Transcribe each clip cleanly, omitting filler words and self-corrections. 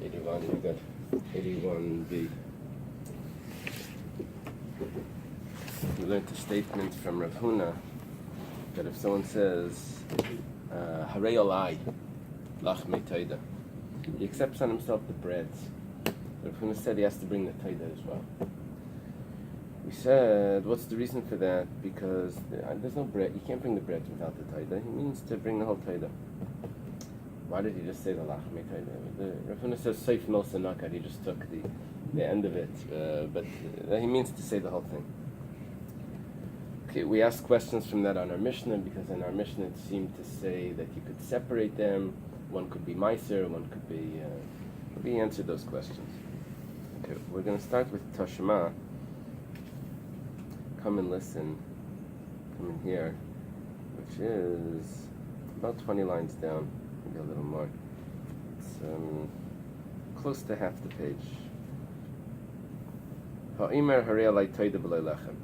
81, you got 81b. We learned a statement from Rav Huna that if someone says, Harei Eily, lach me taida, he accepts on himself the breads. Rav Huna said he has to bring the taida as well. We said, what's the reason for that? Because there's no bread. You can't bring the bread without the taida. He means to bring the whole taida. Why did he just say the lachmi taida? Rav Huna says seif milsa nakat. He just took the end of it, but he means to say the whole thing. Okay, we asked questions from that on our Mishnah because in our Mishnah it seemed to say that you could separate them. One could be meiser, one could be. We answered those questions. Okay, we're going to start with Tashma. Come and listen. Come in here, which is about 20 lines down. Maybe a little more. It's close to half the page. Ha'imer harei Eily toida b'lo lechem.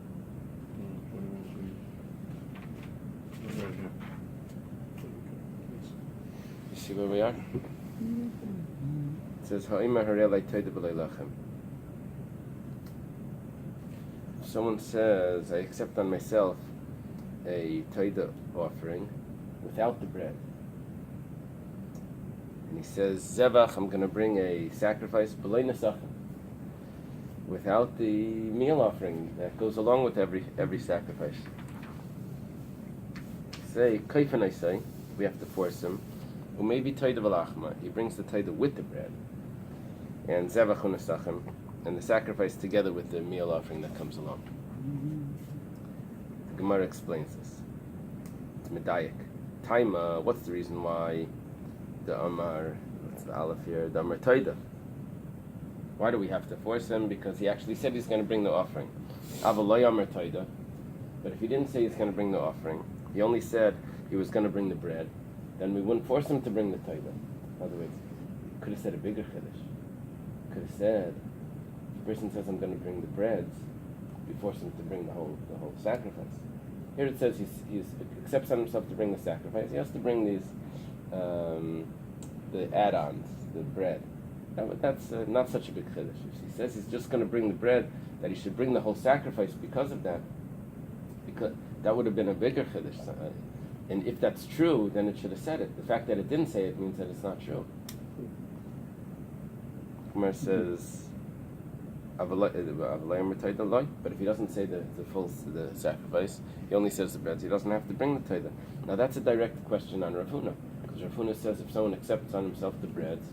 You see where we are? It says Ha'imer harei Eily toida b'lo lechem. If someone says, I accept on myself a toida offering without the bread, and he says, Zevach, I'm going to bring a sacrifice, b'lei nesachem, without the meal offering that goes along with every sacrifice. Say, kaifen I say, we have to force him, or maybe taida v'lachma, he brings the taida with the bread, and Zevach nesachem, and the sacrifice together with the meal offering that comes along. The Gemara explains this. It's medayik. Taima, what's the reason why the Amar, what's the Aleph here, the Amar Taida? Why do we have to force him? Because he actually said he's going to bring the offering. Avaloi Amar Taida. But if he didn't say he's going to bring the offering, he only said he was going to bring the bread, then we wouldn't force him to bring the Taida. In other words, he could have said a bigger chiddush. Could have said, if the person says I'm going to bring the breads, we force him to bring the whole sacrifice. Here it says he accepts on himself to bring the sacrifice. He has to bring these the add-ons, the bread. That's not such a big chiddush. If he says he's just going to bring the bread, that he should bring the whole sacrifice because of that, because that would have been a bigger chiddush. And if that's true, then it should have said it. The fact that it didn't say it means that it's not true. Kumar says, but if he doesn't say the sacrifice, he only says the breads, he doesn't have to bring the taida. Now that's a direct question on Rav Huna, because Rav Huna says if someone accepts on himself the breads,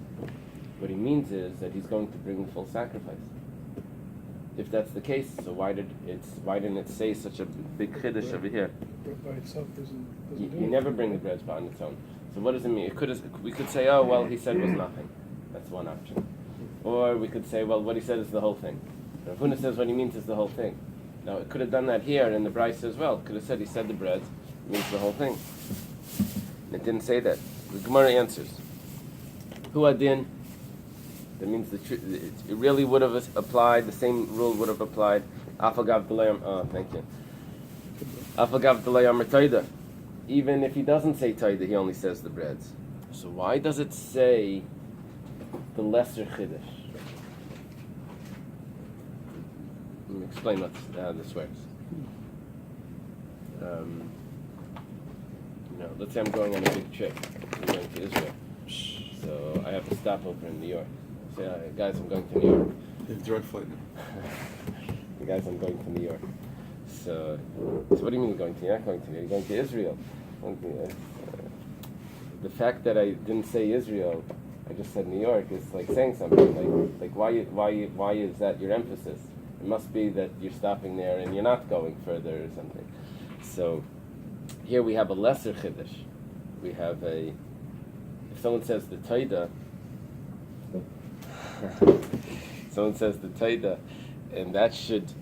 what he means is that he's going to bring the full sacrifice. If that's the case, so why didn't it say such a big chiddush over here? By itself doesn't You never bring the breads on its own. So what does it mean? We could say, oh well, he said it was nothing. That's one option. Or we could say, well, what he said is the whole thing. Rav Huna says what he means is the whole thing. Now, it could have done that here in the Bais as well. It could have said he said the bread means the whole thing. And it didn't say that. The Gemara answers. Hu adin. That means it really would have applied, the same rule would have applied. Afagav d'layam, thank you. Afagav d'layam taida. Even if he doesn't say taida, he only says the breads. So why does it say the lesser chiddush? Let me explain how this works. Let's say I'm going on a big trip. I'm going to Israel. So I have to stop over in New York. Say, guys, I'm going to New York. Direct flight now. Guys, I'm going to New York. So what do you mean you're going to? You're not going to New York. You're going to Israel. The fact that I didn't say Israel, I just said New York, is like saying something. Like why is that your emphasis? It must be that you're stopping there and you're not going further or something. So here we have a lesser chiddush. We have if someone says the taida, someone says the taida, and that should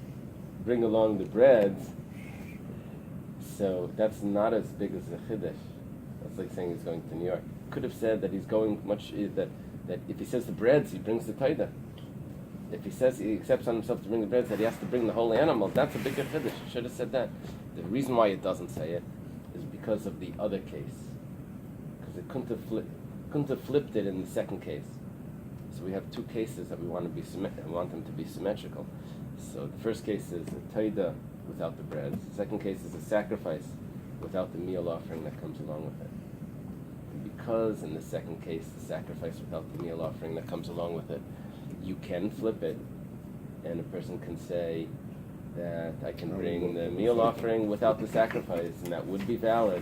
bring along the breads. So that's not as big as the chiddush. That's like saying he's going to New York. Could have said that he's going that if he says the breads, he brings the taida. If he says he accepts on himself to bring the breads, that he has to bring the whole animal, that's a bigger chiddush. He should have said that. The reason why it doesn't say it is because of the other case. Because it couldn't have flipped it in the second case. So we have two cases that we want them to be symmetrical. So the first case is a taida without the bread. The second case is a sacrifice without the meal offering that comes along with it. And because in the second case, the sacrifice without the meal offering that comes along with it, you can flip it, and a person can say that I can bring the meal offering without the sacrifice, and that would be valid.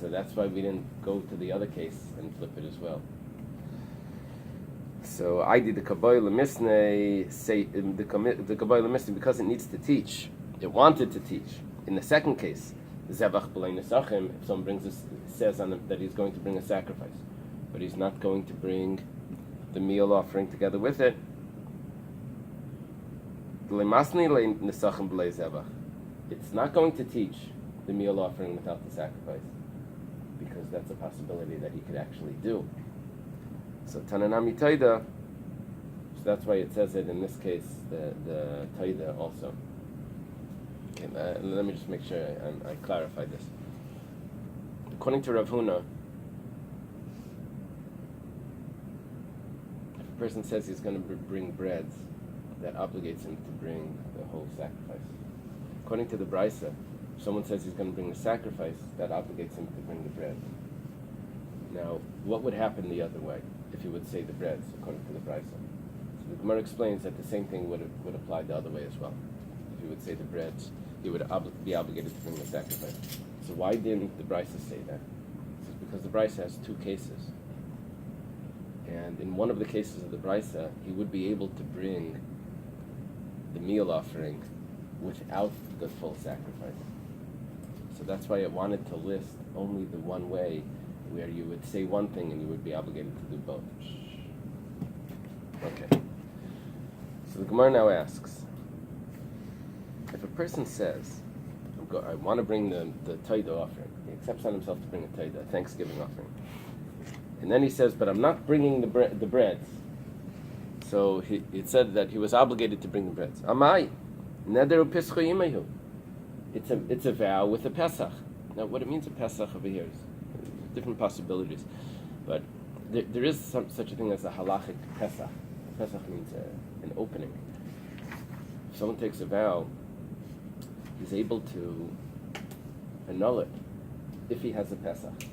So that's why we didn't go to the other case and flip it as well. So I did the Kabbalah Misneh, say the Kabbalah Misneh, because it needs to teach. It wanted to teach. In the second case, the Zevach B'lei Nesachim, if someone brings this, says on him that he's going to bring a sacrifice, but he's not going to bring the meal offering together with it. It's not going to teach the meal offering without the sacrifice, because that's a possibility that he could actually do. So Tananami Taida, so that's why it says it in this case, the Taida also. Okay, let me just make sure I clarify this. According to Rav Huna, if a person says he's going to bring breads, that obligates him to bring the whole sacrifice. According to the Bais, if someone says he's going to bring the sacrifice, that obligates him to bring the bread. Now, what would happen the other way if he would say the breads, according to the Bais? So the Gemara explains that the same thing would apply the other way as well. If he would say the breads, he would be obligated to bring the sacrifice. So why didn't the Bais say that? It's because the Bais has two cases. And in one of the cases of the Bais, he would be able to bring the meal offering without the full sacrifice. So that's why it wanted to list only the one way where you would say one thing and you would be obligated to do both. Okay. So the Gemara now asks, if a person says, I want to bring the Taida offering, he accepts on himself to bring a Taida, a Thanksgiving offering, and then he says, but I'm not bringing the breads. So it said that he was obligated to bring the breads. Amai, neder u'pischu yimehu. It's a vow with a Pesach. Now, what it means a Pesach over here is different possibilities, but there is such a thing as a halachic Pesach. Pesach means an opening. If someone takes a vow, he's able to annul it if he has a Pesach.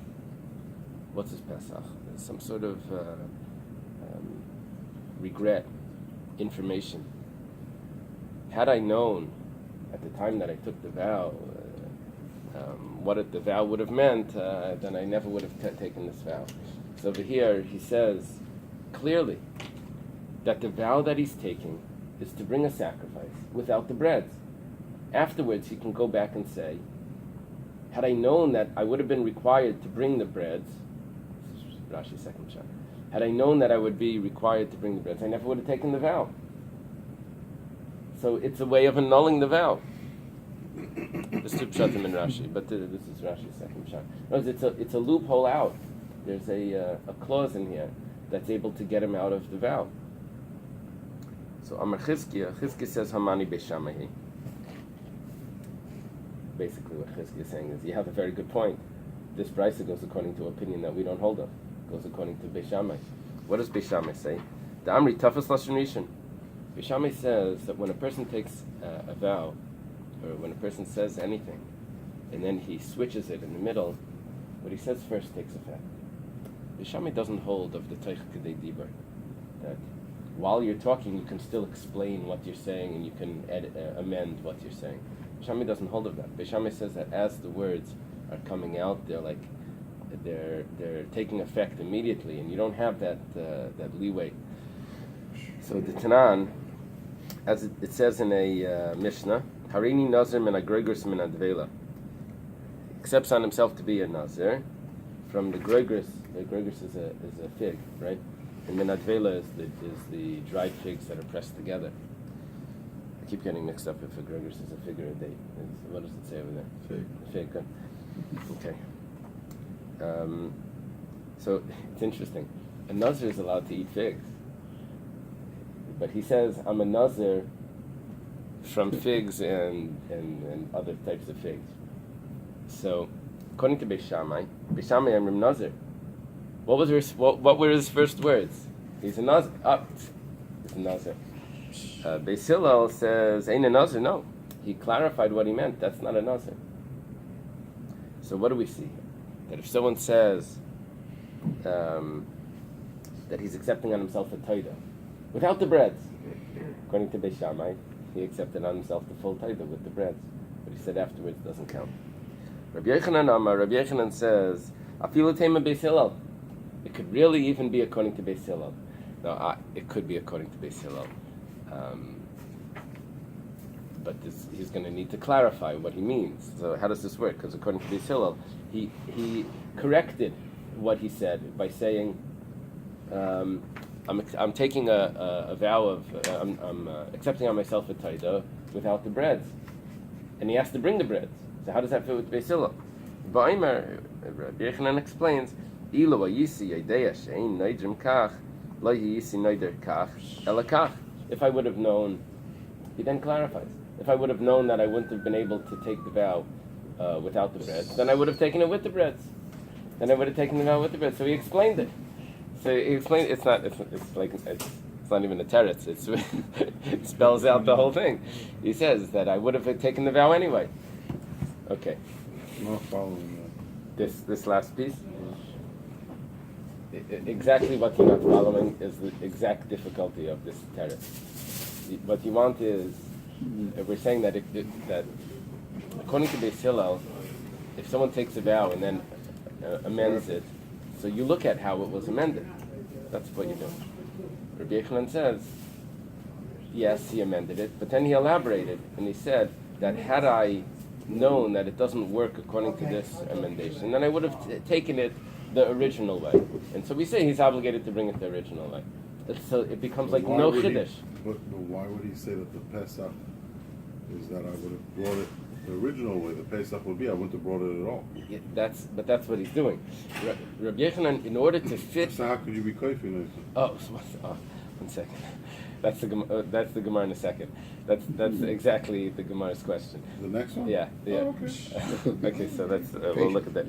What's his Pesach? There's some sort of regret, information. Had I known at the time that I took the vow what the vow would have meant, then I never would have taken this vow. So over here he says clearly that the vow that he's taking is to bring a sacrifice without the breads. Afterwards he can go back and say, had I known that I would have been required to bring the breads, this is Rashi's second shot, had I known that I would be required to bring the breads, I never would have taken the vow. So it's a way of annulling the vow. There's two pshatim in Rashi, but this is Rashi's second shot. It's a loophole out. There's a clause in here that's able to get him out of the vow. So Amar Chizkiya says Hamani Beishamahi. Basically what Chizkiya is saying is, you have a very good point. This brisa goes according to an opinion that we don't hold of. Goes according to Beis Shammai. What does Beis Shammai say? The Amri Tafas Lashon Rishon. Beis Shammai says that when a person takes a vow, or when a person says anything, and then he switches it in the middle, what he says first takes effect. Beis Shammai doesn't hold of the Teich Kedei Dibur, that while you're talking you can still explain what you're saying and you can amend what you're saying. Beis Shammai doesn't hold of that. Beis Shammai says that as the words are coming out, they're taking effect immediately, and you don't have that leeway. So the Tanan, as it says in a Mishnah, Harini Nazir min agrogris min advela, accepts on himself to be a Nazir from the grogris. The grogris is a fig, right? And min advela is the dried figs that are pressed together. I keep getting mixed up if a grogris is a fig or a date. What does it say over there? Fig. Good. Okay. So it's interesting. A Nazir is allowed to eat figs, but he says, I'm a Nazir from figs and other types of figs. So, according to Beis Shammai Amrim Nazir. What were his first words? He's a Nazir. He's a Nazir. Bais Hillel says, ain't a Nazir. No. He clarified what he meant. That's not a Nazir. So what do we see? That if someone says that he's accepting on himself a taida without the breads, according to Beis Shammai, he accepted on himself the full taida with the breads. But he said afterwards doesn't count. Rabbi Yochanan says, afilu tema Beis Hillel. It could really even be according to Beis Hillel. No, it could be according to Beis Hillel. But he's going to need to clarify what he means. So how does this work? Because according to Beis Hillel, he corrected what he said by saying, I'm taking a vow of I'm accepting on myself a taida without the breads, and he has to bring the breads. So how does that fit with Beis Hillel? Rabbi Yochanan explains, Ilu ayisi yedea she'ein neidrim kach, lo yisi neider kach ela kach. If I would have known, he then clarifies. If I would have known that I wouldn't have been able to take the vow without the breads, then I would have taken it with the breads. Then I would have taken the vow with the breads. So he explained it. So he explained it's not even a teretz. It spells out the whole thing. He says that I would have taken the vow anyway. Okay. Not following This last piece. Exactly what you're not following is the exact difficulty of this teretz. What you want is, we're saying that that according to Beis Hillel, if someone takes a vow and then amends it, so you look at how it was amended. That's what you do. Rabbi Yochanan says, yes, he amended it, but then he elaborated and he said that had I known that it doesn't work according to this amendation, then I would have taken it the original way. And so we say he's obligated to bring it the original way. So it becomes like no chiddush. But why would he say that the Pesach is that I would have brought it the original way? The Pesach would be I wouldn't have brought it at all. Yeah, that's what he's doing. Rabbi Yochanan, in order to fit. So how could you be koifing it? Oh, 1 second. That's the Gemara in a second. That's exactly the Gemara's question. The next one? Yeah. Oh, okay. Okay, so that's we'll look at that.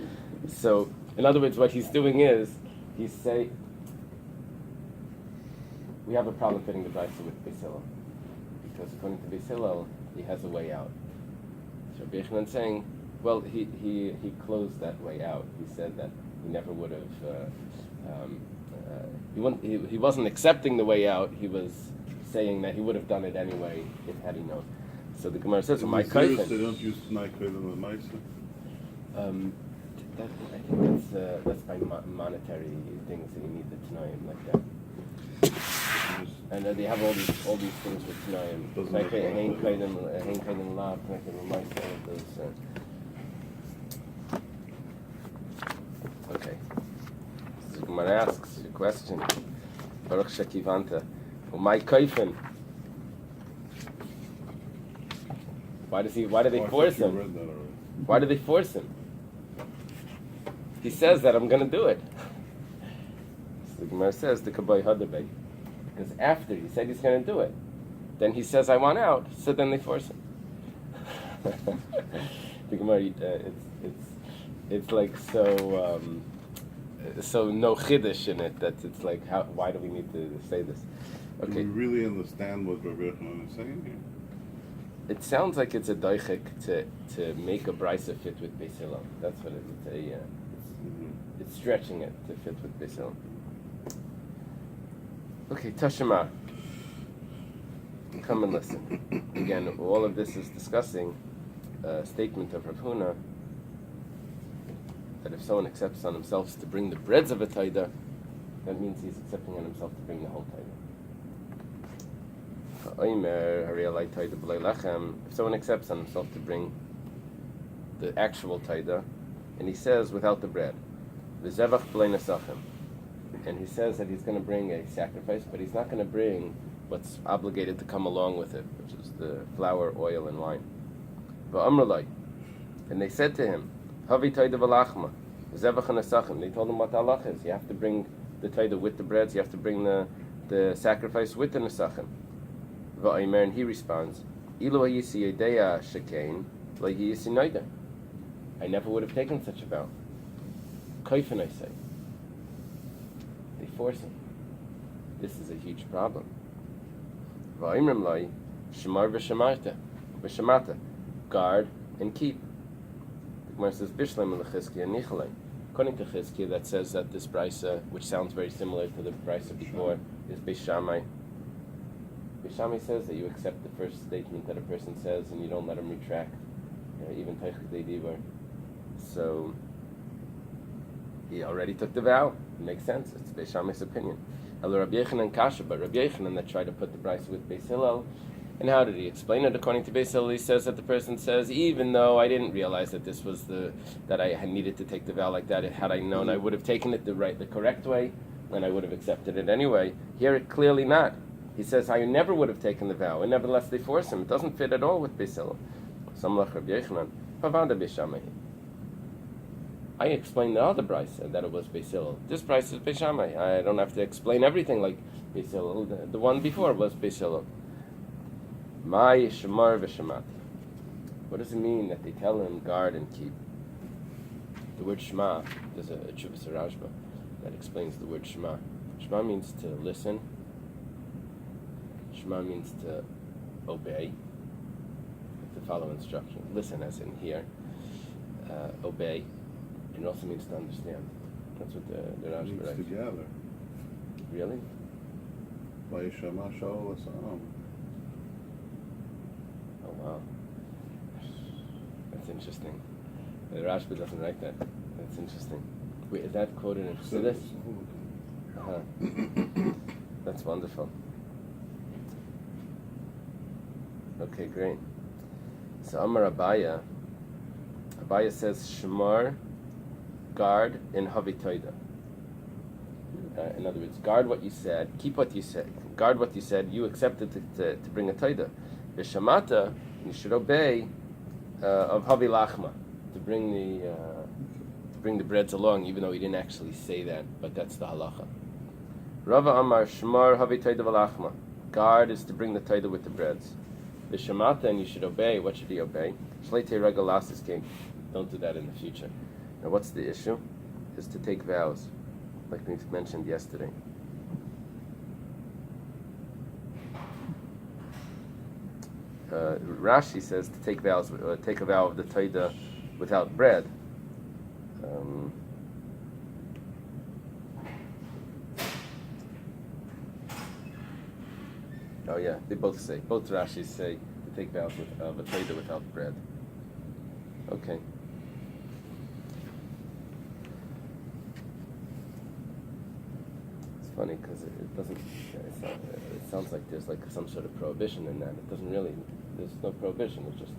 So, in other words, what he's doing is he's saying we have a problem fitting the Bais with Beis Hillel because according to Beis Hillel, he has a way out. So Rabbi Yochanan saying, well, he closed that way out. He said that he never would have. He wasn't accepting the way out. He was saying that he would have done it anyway had he known. So the Gemara says, "My They cousin." don't use tonight koifim and ma'aser. I think that's by monetary things that you need the Tanaim like that. And they have all these things with Tanaim. Like Hein Kaidim Lav, those. Okay. So the Gemara asks a question. Baruch Shekivanta. My koifin. Why do they force him? Why do they force him? He says that I'm going to do it. So the Gemara says the Kabbai Hadabai. Because after he said he's going to do it, then he says I want out. So then they force him. The Gemara, it's like so no chiddush in it that it's like why do we need to say this? Okay. Do we really understand what Rabbi Yochanan is saying here? It sounds like it's a doichik to make a brisa fit with Beis Hillel. That's what it is. It's stretching it to fit with Beis Hillel. Okay, Tashima. Come and listen. Again, all of this is discussing a statement of Rav Huna that if someone accepts on himself to bring the breads of a taida, that means he's accepting on himself to bring the whole taida. If someone accepts on himself to bring the actual taida, and he says without the bread, and he says that he's going to bring a sacrifice, but he's not going to bring what's obligated to come along with it, which is the flour, oil, and wine. And they said to him, Havi taida v'lachma, zevach and they told him what the halach is. You have to bring the taida with the breads, you have to bring the sacrifice with the nesachim. And he responds, I never would have taken such a vow. Koifin, I say. They force him. this is a huge problem. Va'imrim lai, shemar v'shamata, guard and keep. The Gemara says, Bishlam l'chizkiya nichalei. According to Chizkiya, that says that this brisa, which sounds very similar to the brisa before, is Beis Shammai. Beis Shammai says that you accept the first statement that a person says and you don't let him retract, even Teichidei Divar. So, he already took the vow. It makes sense. It's Beis Shammai's opinion. Rabbi Yochanan Kasha, but Rabbi Yochanan that tried to put the brisa with Beis Hillel. And how did he explain it? According to Beis Hillel, he says that the person says, even though I didn't realize that this was that I had needed to take the vow like that, had I known, I would have taken it the correct way, and I would have accepted it anyway. Here, clearly not. He says, I never would have taken the vow, and nevertheless they force him. It doesn't fit at all with Beis Hillel. Samlach Rabbi Yochanan, Pavanda Beis Shammai. I explained the other brisa that it was Beis Hillel. This brisa is Beis Shammai. I don't have to explain everything like Beis Hillel. The one before was Beis Hillel. My Shemar v'Shamat. What does it mean that they tell him guard and keep? The word Shema, there's a Chuvas Rashba that explains the word Shema. Shema means to listen. Shema means to obey, to follow instruction. Listen as in hear, obey, and it also means to understand. That's what the Rashba writes. Together. Really? Vayishama Shaul Asam. Oh wow, that's interesting. The Rashba doesn't write that. That's interesting. Wait, is that quoted in Chassidus? That's wonderful. Okay, great. So Amar Abaya says Shemar, guard in Havitoida. In other words, guard what you said, keep what you said, guard what you said. You accepted to bring a toida. V'shamata, you should obey of Havi Lachma, to bring the breads along, even though he didn't actually say that, but that's the halacha. Rava Amar Shemar Havi Toida v'Lachma. Guard is to bring the toida with the breads. V'shamata, and you should obey. What should he obey? Shleitei regalas is king. Don't do that in the future. Now, what's the issue? Is to take vows, like we mentioned yesterday. Rashi says to take vows, take a vow of the toida without bread. Oh yeah, they both Rashis say to take vows of a toida without bread. Okay. It's funny because it doesn't. It sounds like there's like some sort of prohibition in that. It doesn't really. There's no prohibition. It just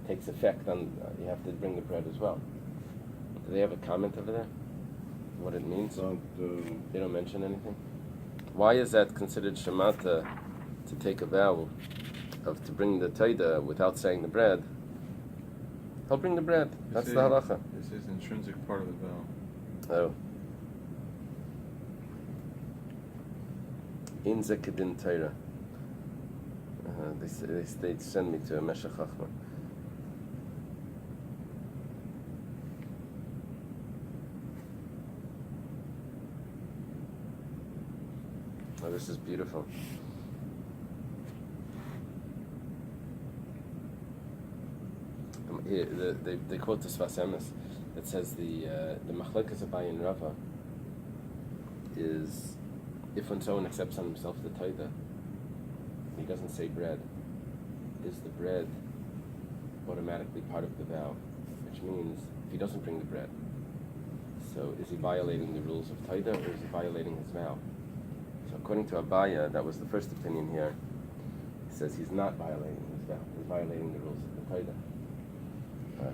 takes effect on. You have to bring the bread as well. Do they have a comment over there? What it means? They don't mention anything. Why is that considered shemata to take a vow of to bring the taida without saying the bread? He'll bring the bread. That's the halacha. This is intrinsic part of the vow. Oh. Inza kedin Torah. They send me to a Meshech Chachma. Oh, this is beautiful. Here, they quote the Sfas Emes that says the Machlekes Abaye and Rava is if when someone accepts on himself the taida, he doesn't say bread, is the bread automatically part of the vow? Which means if he doesn't bring the bread, so is he violating the rules of taida or is he violating his vow? So according to Abaya, that was the first opinion here, he says he's not violating his vow, he's violating the rules of the taida.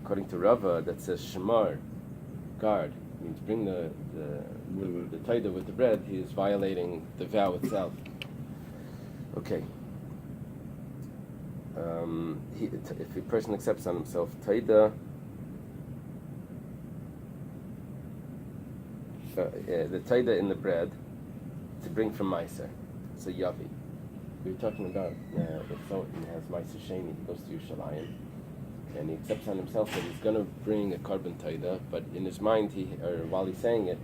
According to Rava, that says Shemar, guard, means bring the taida with the bread, he is violating the vow itself. Okay. If a person accepts on himself taida, the taida in the bread to bring from Meiser, it's a yavi. We were talking about if someone has Meiser Sheni, he goes to Yerushalayim, and he accepts on himself that he's going to bring a carbon taida, but in his mind, while he's saying it,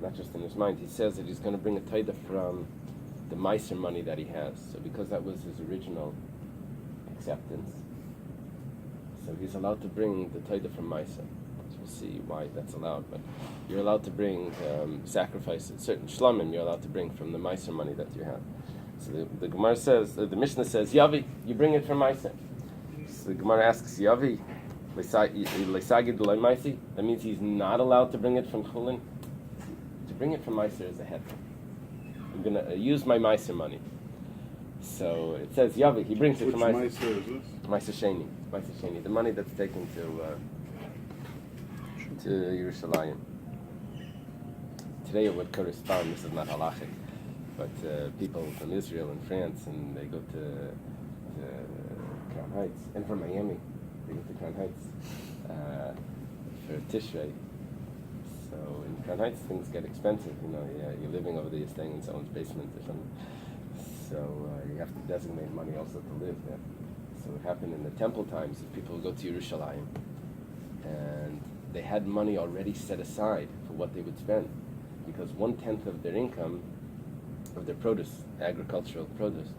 not just in his mind, he says that he's going to bring a taida from Meiser money that he has. So because that was his original acceptance, so he's allowed to bring the Toida from Meiser. So we'll see why that's allowed, but you're allowed to bring sacrifices, certain shlamim you're allowed to bring from the Meiser money that you have. So the Gemara says, the Mishnah says, Yavi, you bring it from Meiser. So the Gemara asks, Yavi, that means he's not allowed to bring it from Chulin. To bring it from Meiser is a heter. I'm going to use my Meiser money. So it says Yavi, he brings it from Meiser. Which Meiser is this? Meiser Sheni, the money that's taken to Yerushalayim. Today it would correspond, this is not halachic, but people from Israel and France, and they go to Crown Heights, and from Miami, they go to Crown Heights for Tishrei. So in Crown Heights things get expensive, you're living over there, you're staying in someone's basement or something. So you have to designate money also to live there. So it happened in the temple times, that people would go to Yerushalayim, and they had money already set aside for what they would spend, because 1/10 of their income, of their produce, agricultural produce,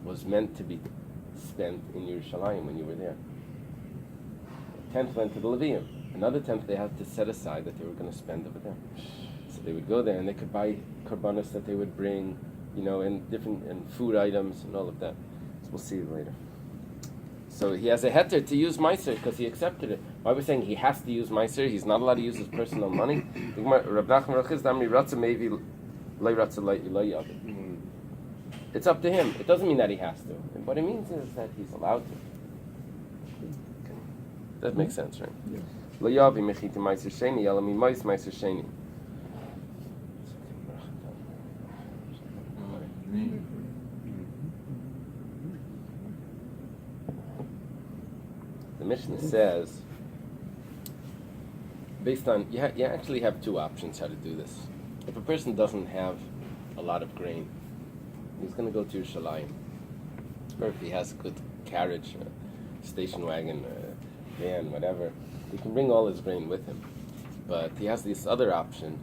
was meant to be spent in Yerushalayim when you were there. 1/10 went to the Levium. Another 1/10 they had to set aside that they were going to spend over there. So they would go there and they could buy korbanos that they would bring, and food items and all of that. So we'll see later. So he has a heter to use Meiser because he accepted it. Why we're saying he has to use Meiser? He's not allowed to use his personal money. It's up to him. It doesn't mean that he has to. And what it means is that he's allowed to. Okay. That makes sense, right? Yes. Lo yavi mechiti Meiser Sheni, ela mimois Meiser Sheni. The Mishnah says, based on, you actually have two options how to do this. If a person doesn't have a lot of grain, he's going to go to Yerushalayim. Or if he has a good carriage, a station wagon, a van, whatever, he can bring all his grain with him. But he has this other option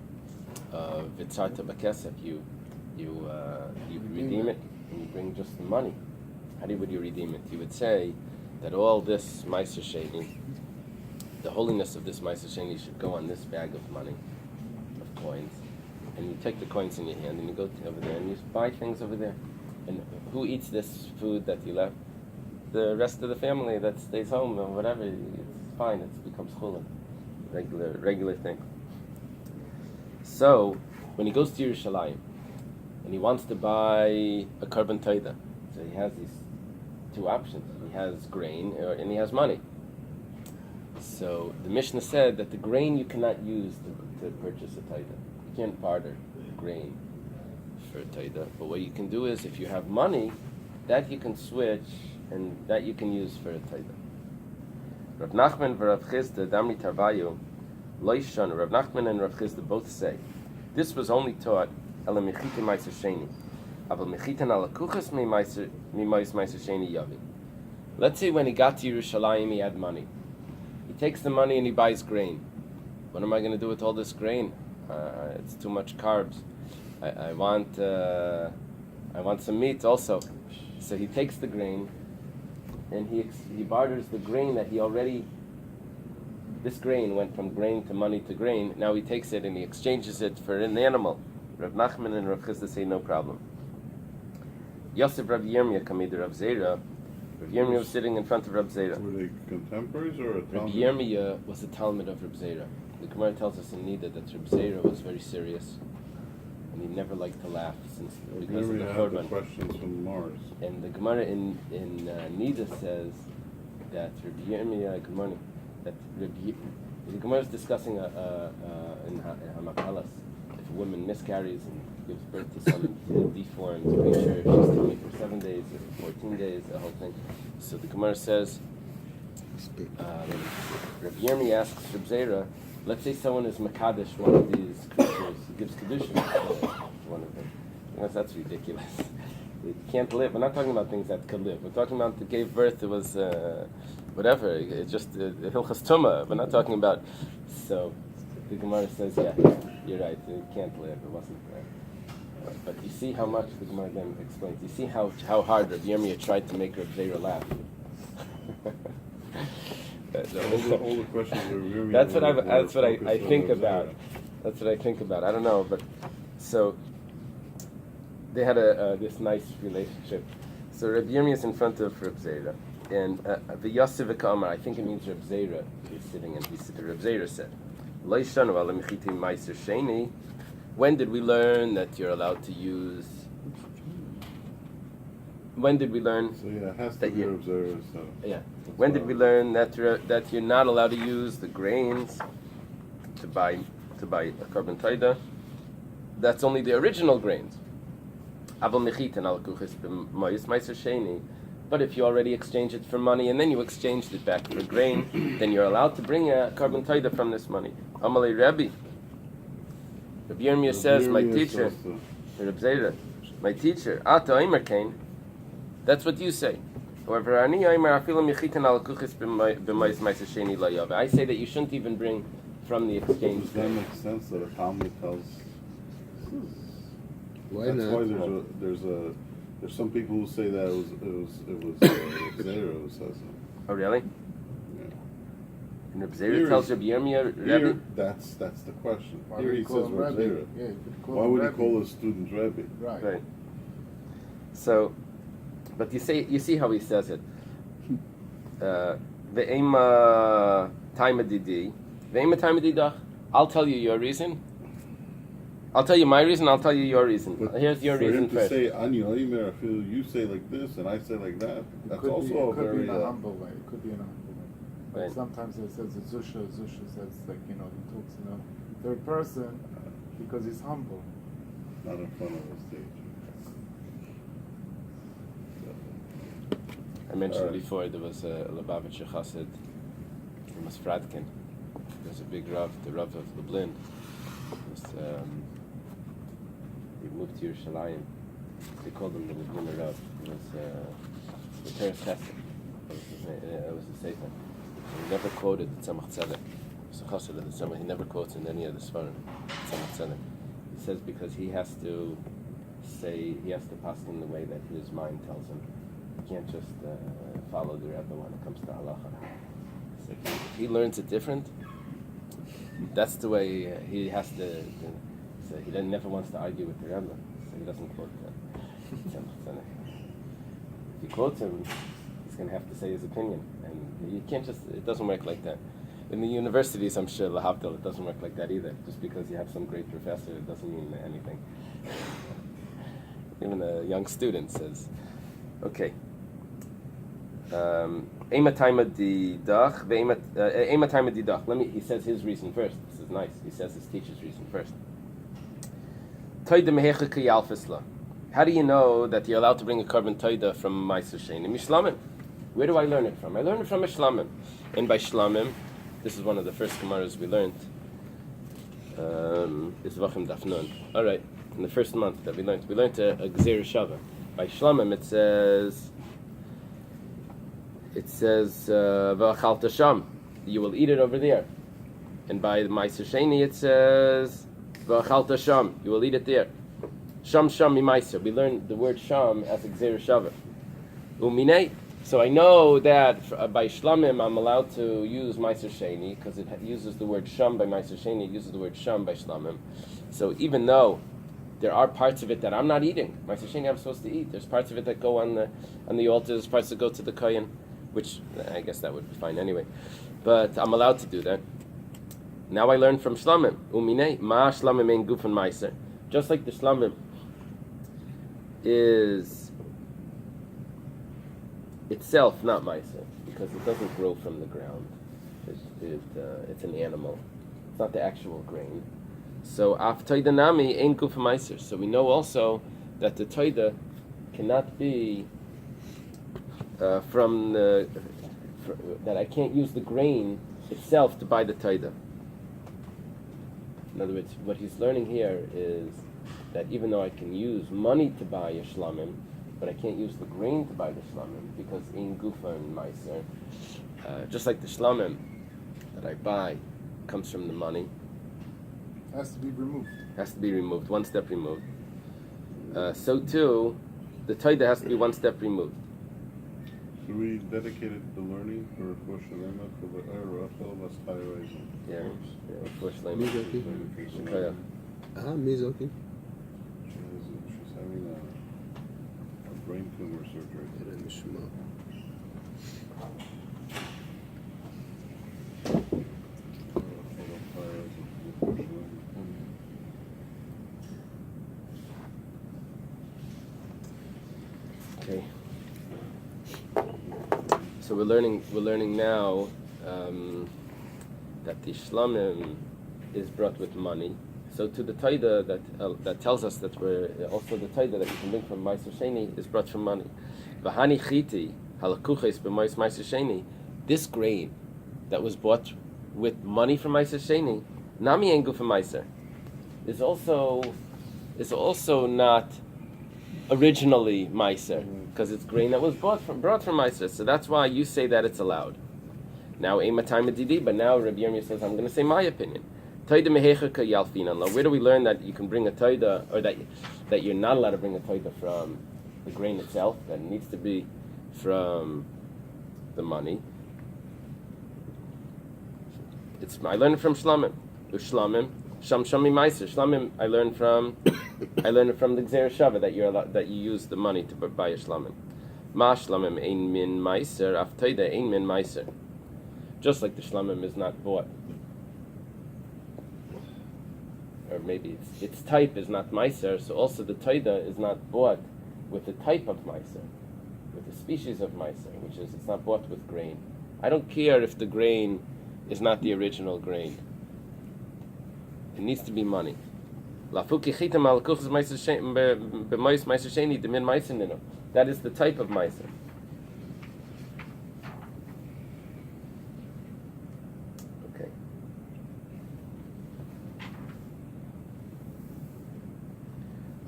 of Vitzarta Bakesef. You redeem it and you bring just the money. How would you redeem it? You would say that all this Meiser Sheni, the holiness of this Meiser Sheni should go on this bag of money, of coins, and you take the coins in your hand and you go over there and you buy things over there. And who eats this food that you left? The rest of the family that stays home or whatever. It's fine. It becomes chulin, regular thing. So when he goes to Yerushalayim and he wants to buy a korban toida, so he has these two options. He has grain and he has money. So the Mishnah said that the grain you cannot use to purchase a taida. You can't barter grain for a taida. But what you can do is, if you have money, that you can switch and that you can use for a taida. Rav Nachman and Rav Chisda, Damri Tarvayu, Loishon, Rav Nachman and Rav Chisda both say, this was only taught ala mechita meiser sheni. Let's say when he got to Yerushalayim, he had money. He takes the money and he buys grain. What am I going to do with all this grain? It's too much carbs. I want some meat also. So he takes the grain and he barters the grain that he already. This grain went from grain to money to grain. Now he takes it and he exchanges it for an animal. Rav Nachman and Rav Chisda say no problem. Yosef Rav Yirmiyah Kamid Rav Zera. Rav Yirmiyah was sitting in front of Rav Zera. Were they contemporaries or a Rav Talmud? Yirmiyah was a Talmud of Rav Zera. The Gemara tells us in Nida that Rav Zera was very serious, and he never liked to laugh because of the Yirmiyah had the korban. questions from Mars. And the Gemara in Nida says that Rav Yirmiyah, good morning, that the Gemara is discussing in Hamapalas, if a woman miscarries and gives birth to some deformed creature, she's to wait for 7 days or 14 days, the whole thing. So the Gemara says, Rav Yirmiyah asks Rav Zera, let's say someone is Makadosh, one of these creatures, gives Kedushin to one of them. That's ridiculous. It can't live. We're not talking about things that could live. We're talking about that gave birth, it was whatever, it's just Hilchas Tumah. We're not talking about, so the Gemara says, yeah, you're right, it can't live, it wasn't But you see how much the Gemara again explains. You see how hard Rabbi Yomi tried to make Rabbi Zera laugh. All the questions are really That's what I think about. That's what I think about. I don't know, but so they had this nice relationship. So Rabbi Yomi is in front of Rabbi Zera, and the Yosef Kamar, I think it means Rabbi Zera is sitting, and Rabbi Zera said, "Lo yishanu ala mechiti meiser sheni." When did we learn that you're allowed to use? When did we learn? So yeah, it has to be observed. So yeah. When did we learn that you're not allowed to use the grains to buy a carbon taida? That's only the original grains. But if you already exchanged it for money and then you exchanged it back for grain, then you're allowed to bring a carbon taida from this money. Amalei Rabbi. Rabbi Yirmiyah says, my teacher, Rabbi Zera, my teacher, Ata Omer Kain. That's what you say. However, I say that you shouldn't even bring from the exchange. Does that make sense that a Talmud tells? Why That's not? why there's some people who say that it was Zera who says it. Oh, really? Yeah. And Rabbi Zera tells Rabbi Yirmiyah, Rabbi? Here, that's the question. Why Here would he you call says him Rabbi Rabbi? Zera. Yeah, you could call Why him would he Rabbi. call his student Rabbi? Right. So, but you see how he says it. Ve'ema ta'imadidi, ve'ema ta'imadidah. I'll tell you your reason. I'll tell you my reason. I'll tell you your reason. But Here's your for reason him to first. say Ani Oimer, I feel you say like this and I say like that. That's also a could be very. in a humble way. It could be in a humble way. But Right. sometimes it says Zusha says like, he talks in a third person because he's humble. Not in front of the stage. I mentioned before there was a Lubavitcher Chassid from Fradkin. There's a big Rav, the Rav of Lublin. He moved to Yerushalayim. They called him the Lublin Rav. It was the Teres Chesed. It was the Sefer. He never quoted the Tzemach Tzedek. It's a Chassid of the Tzemach. He never quotes in any of the Sfarim Tzemach Tzedek. He says because he has to pass in the way that his mind tells him. You can't just follow the Rebbe when it comes to halacha. So if he learns it different, that's the way he has to. So he never wants to argue with the Rebbe, so he doesn't quote the If he quotes him, he's going to have to say his opinion, and you can't just. It doesn't work like that. In the universities, I'm sure lahavdil, it doesn't work like that either. Just because you have some great professor, it doesn't mean anything. Even a young student says, okay. He says his reason first. This is nice. He says his teacher's reason first. How do you know that you're allowed to bring a carbon toida from Meiser Shein? Mishlamim. Where do I learn it from? I learn it from a shlamim. And by shlamim, this is one of the first gemaras we learned. Is Vachim Daf Nun. All right. In the first month that we learned a Gzeir Shava. By shlamim, it says V'achalta Sham, you will eat it over there. And by the Meiser Sheni it says V'achalta Sham, you will eat it there. Sham Sham Meiser. We learned the word Sham as a Gzeir Shava. Uminei. So I know that by Shlamim I'm allowed to use Meiser Sheni because it uses the word Sham by Meiser Sheni. It uses the word Sham by Shlamim. So even though there are parts of it that I'm not eating, Meiser Sheni I'm supposed to eat. There's parts of it that go on the altar. There's parts that go to the kohen, which I guess that would be fine anyway. But I'm allowed to do that. Now I learn from Shlamim. Uminei ma Shlamim ein gufan Meiser. Just like the Shlamim is itself not Meiser because it doesn't grow from the ground. It's an animal. It's not the actual grain. So af toida nami ein gufan Meiser. So we know also that the toida cannot be that I can't use the grain itself to buy the taida. In other words, what he's learning here is that even though I can use money to buy a shlamim, but I can't use the grain to buy the shlamim because in gufa and meiser, just like the shlamim that I buy comes from the money. Has to be removed. Has to be removed, one step removed. so too, the Taida has to be one step removed. So we dedicated the learning for Rosh Hashanah for the Rachel Vaschayim. Yeah, unfortunately. She's Mizoki. having a brain tumor surgery. Okay. So we're learning now that the shlamim is brought with money. So to the taida that tells us that we're also the taida that you can bring from Ma'aser Sheni is brought from money. V'hani chiti halakuches b'Ma'aser Sheni. This grain that was bought with money from Ma'aser Sheni, nami engu from Ma'aser, is also not originally Ma'aser, because it's grain that was brought from Ma'aser. So that's why you say that it's allowed. Now, but now Rabbi Yomi says, I'm going to say my opinion. Taida mehechaka yalfinan. Now, where do we learn that you can bring a taida, or that you're not allowed to bring a taida from the grain itself? That it needs to be from the money. I learned it from shlamim. Shlamim, shami meiser. Shlamim, I learned it from the gzera shava that you use the money to buy a shlamim. Ma shlamim ein min meiser, af taida ein min meiser. Just like the shlamim is not bought, or maybe its type is not meiser, so also the taida is not bought with the type of meiser, with the species of meiser, which is it's not bought with grain. I don't care if the grain is not the original grain. It needs to be money. That is the type of meiser. Okay.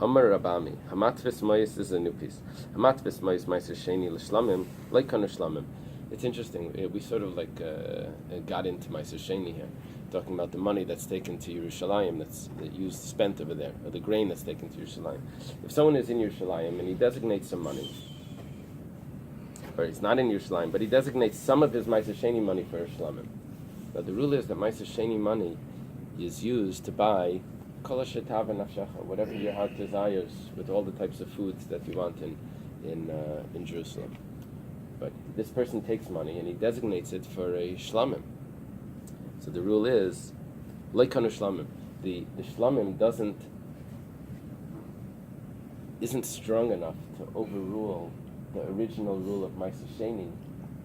Amar Rabami, Hamatvis Mois is a new piece. Hamatvis Mois Meiser Sheni L'Shlamim, like Kanu Shlamim. It's interesting. We sort of got into Ma'aser Sheni here, talking about the money that's taken to Yerushalayim, that's spent over there, or the grain that's taken to Yerushalayim. If someone is in Yerushalayim and he designates some money, or he's not in Yerushalayim, but he designates some of his Ma'aser Sheni money for Yerushalayim. Now the rule is that Ma'aser Sheni money is used to buy kol asher tava nafshecha, whatever your heart desires, with all the types of foods that you want in Jerusalem. But this person takes money and he designates it for a shlamim. So the rule is, like kanu shlamim, the shlamim isn't strong enough to overrule the original rule of Ma'aser Sheni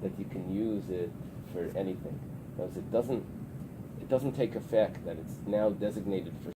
that you can use it for anything. Because it doesn't take effect that it's now designated for